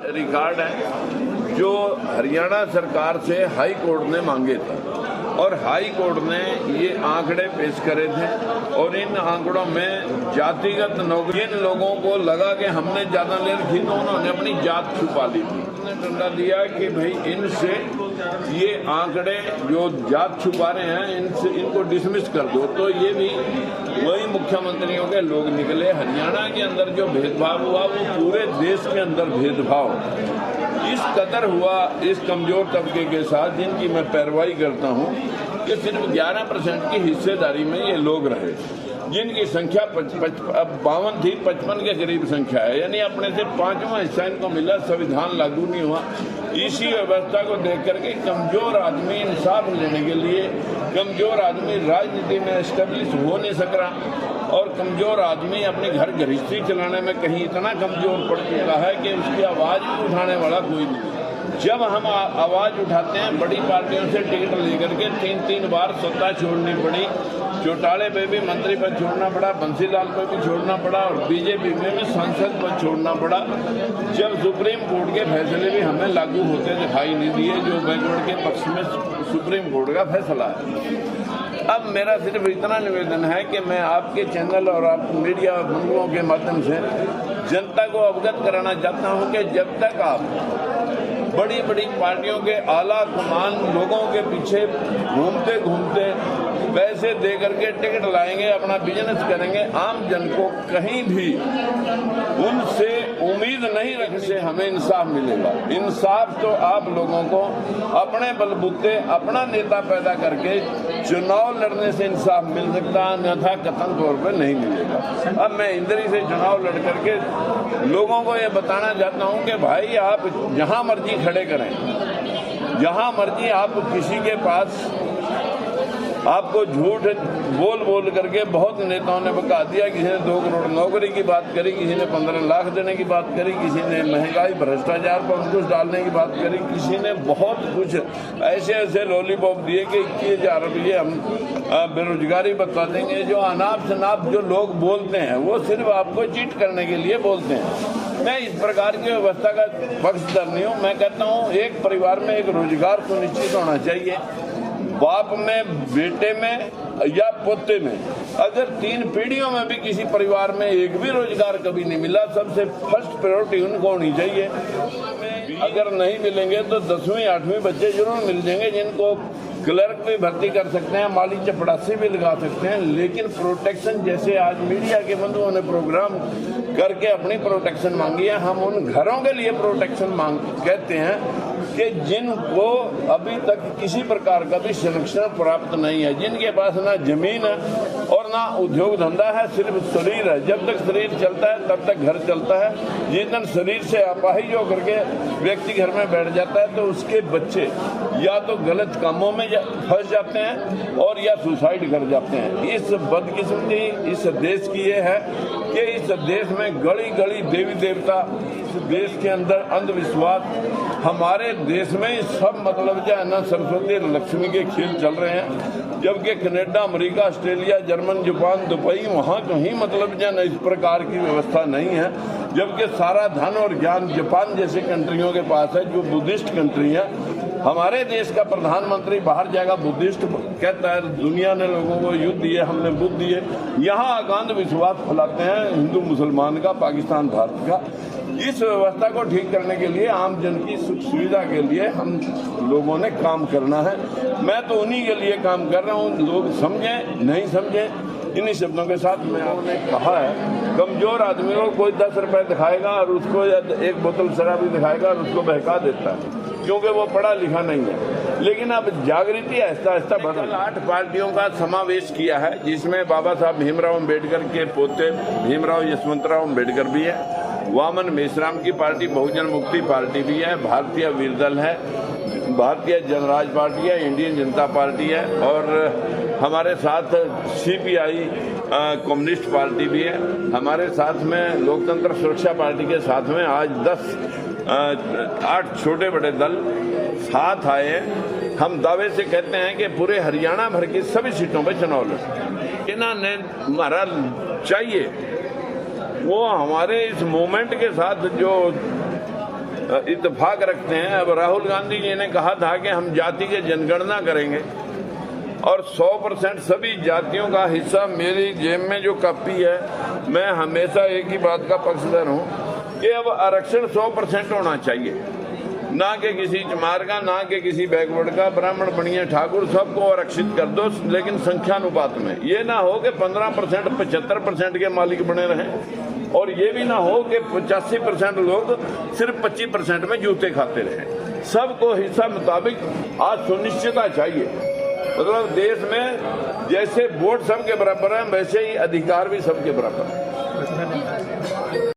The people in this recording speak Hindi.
रिकॉर्ड है जो हरियाणा सरकार से हाई कोर्ट ने मांगे थे और हाई कोर्ट ने ये आंकड़े पेश करे थे और इन आंकड़ों में जातिगत नौकरी इन लोगों को लगा कि हमने ज्यादा ले रखी तो उन्होंने अपनी जात छुपा ली थी। उन्होंने डंडा दिया कि भाई इनसे ये आंकड़े जो जात छुपा रहे हैं इनसे इनको डिसमिस कर दो। तो ये भी वही मुख्यमंत्रियों के लोग निकले। हरियाणा के अंदर जो भेदभाव हुआ वो पूरे देश के अंदर भेदभाव इस कदर हुआ इस कमजोर तबके के साथ जिनकी मैं पैरवाई करता हूं कि सिर्फ 11% की हिस्सेदारी में ये लोग रहे, जिनकी संख्या 52 थी, 55 के करीब संख्या है, यानी अपने से 5वां हिस्सा इनको मिला। संविधान लागू नहीं हुआ। इसी व्यवस्था को देख करके कमजोर आदमी इंसाफ लेने के लिए कमजोर आदमी राजनीति में एस्टेब्लिश हो नहीं सक रहा और कमजोर आदमी अपने घर गृहस्थी चलाने में कहीं इतना कमजोर पड़ चुका है कि उसकी आवाज भी उठाने वाला कोई नहीं। जब हम आवाज उठाते हैं बड़ी पार्टियों से टिकट लेकर के 3 बार सत्ता छोड़नी पड़ी। चौटाले पे भी मंत्री पद छोड़ना पड़ा, बंसीलाल पे भी छोड़ना पड़ा और बीजेपी में भी सांसद पद छोड़ना पड़ा। जब सुप्रीम कोर्ट के फैसले भी हमें लागू होते दिखाई नहीं दिए जो बैकवर्ड के पक्ष में सुप्रीम कोर्ट का फैसला है। अब मेरा सिर्फ इतना निवेदन है कि मैं आपके चैनल और आप मीडिया बंधुओं के माध्यम से जनता को अवगत कराना चाहता हूं कि जब तक आप बड़ी बड़ी पार्टियों के आला कमान लोगों के पीछे घूमते घूमते पैसे दे करके टिकट लाएंगे, अपना बिजनेस करेंगे, आम जन को कहीं भी उनसे उम्मीद नहीं रखने से हमें इंसाफ मिलेगा। इंसाफ तो आप लोगों को अपने बलबूते अपना नेता पैदा करके चुनाव लड़ने से इंसाफ मिल सकता है, अन्यथा कथन तौर पर नहीं मिलेगा। अब मैं इंदरी से चुनाव लड़ करके लोगों को ये बताना चाहता हूं कि भाई आप जहां मर्जी खड़े करें, जहां मर्जी आप किसी के पास आपको झूठ बोल बोल करके बहुत नेताओं ने बता दिया। किसी ने 2 करोड़ नौकरी की बात करी, किसी ने 15 लाख देने की बात करी, किसी ने महंगाई भ्रष्टाचार पर अंकुश डालने की बात करी, किसी ने बहुत कुछ ऐसे ऐसे लॉलीपॉप दिए कि 21,000 रुपये हम बेरोजगारी बता देंगे। जो अनाप शनाप जो लोग बोलते हैं वो सिर्फ आपको चीट करने के लिए बोलते हैं। मैं इस प्रकार की व्यवस्था का पक्षधर नहीं हूँ। मैं कहता हूँ एक परिवार में एक रोजगार सुनिश्चित होना चाहिए। बाप में, बेटे में या पोते में, अगर 3 पीढ़ियों में भी किसी परिवार में एक भी रोजगार कभी नहीं मिला, सबसे फर्स्ट प्रायोरिटी उनको होनी चाहिए। अगर नहीं मिलेंगे तो 10वीं 8वीं बच्चे जरूर मिल जाएंगे जिनको क्लर्क भी भर्ती कर सकते हैं, माली चपड़ासी भी लगा सकते हैं। लेकिन प्रोटेक्शन जैसे आज मीडिया के बंधुओं ने प्रोग्राम करके अपनी प्रोटेक्शन मांगी है, हम उन घरों के लिए प्रोटेक्शन कहते हैं कि जिनको अभी तक किसी प्रकार का भी संरक्षण प्राप्त नहीं है, जिनके पास ना जमीन है और ना उद्योग धंधा है, सिर्फ शरीर है। जब तक शरीर चलता है तब तक घर चलता है। जिस दिन शरीर से अपाहिज होकर के व्यक्ति घर में बैठ जाता है तो उसके बच्चे या तो गलत कामों में फंस जाते हैं और या सुसाइड कर जाते हैं। इस बदकिस्मती इस देश की ये है कि इस देश में गली गली देवी देवता, इस देश के अंदर अंधविश्वास, हमारे देश में सब मतलब जो है ना सरस्वती और लक्ष्मी के खेल चल रहे हैं। जबकि Canada, America, Australia, German, Japan, Dubai वहाँ कहीं मतलब जो है इस प्रकार की व्यवस्था नहीं है। जबकि सारा धन और ज्ञान जापान जैसे कंट्रियों के पास है जो बुद्धिस्ट कंट्री है। हमारे देश का प्रधानमंत्री बाहर जाएगा बुद्धिस्ट कहता है, दुनिया ने लोगों को युद्ध दिए, हमने बुद्ध दिए। यहाँ अगाध विश्वास फैलाते हैं हिंदू मुसलमान का, पाकिस्तान भारत का। इस व्यवस्था को ठीक करने के लिए आम जन की सुख सुविधा के लिए हम लोगों ने काम करना है। मैं तो उन्हीं के लिए काम कर रहा हूँ। लोग समझें नहीं समझें, इन्हीं शब्दों के साथ मैं आपने कहा है कमजोर आदमी को कोई 10 रुपए दिखाएगा और उसको 1 बोतल शराबी दिखाएगा और उसको बहका देता है क्योंकि वो पढ़ा लिखा नहीं है। लेकिन अब जागृति आहिस्ता आहिस्ता बदल 8 पार्टियों का समावेश किया है जिसमें बाबा साहब भीमराव अम्बेडकर के पोते भीमराव यशवंतराव अम्बेडकर भी है, वामन मेश्राम की पार्टी बहुजन मुक्ति पार्टी भी है, भारतीय वीर दल है, भारतीय जनराज पार्टी है, इंडियन जनता पार्टी है और हमारे साथ CPI कम्युनिस्ट पार्टी भी है। हमारे साथ में लोकतंत्र सुरक्षा पार्टी के साथ में आज 8 छोटे बड़े दल साथ आए। हम दावे से कहते हैं कि पूरे हरियाणा भर की सभी सीटों पर चुनाव लड़े। इन्होंने हमारा चाहिए वो हमारे इस मूवमेंट के साथ जो इत्तेफाक रखते हैं। अब राहुल गांधी जी ने कहा था कि हम जाति की जनगणना करेंगे और 100% सभी जातियों का हिस्सा मेरी जेब में जो कॉपी है, मैं हमेशा एक ही बात का पक्षधर हूं कि अब आरक्षण 100% होना चाहिए, ना कि किसी चमार का, ना कि किसी बैकवर्ड का। ब्राह्मण बनिए ठाकुर, सबको आरक्षित कर दो, लेकिन संख्यानुपात में। ये ना हो कि 15% 75% के मालिक बने रहें, और ये भी ना हो कि 85% लोग सिर्फ 25% में जूते खाते रहें। सबको हिस्सा मुताबिक आज सुनिश्चितता चाहिए। मतलब देश में जैसे वोट सबके बराबर है, वैसे ही अधिकार भी सबके बराबर है।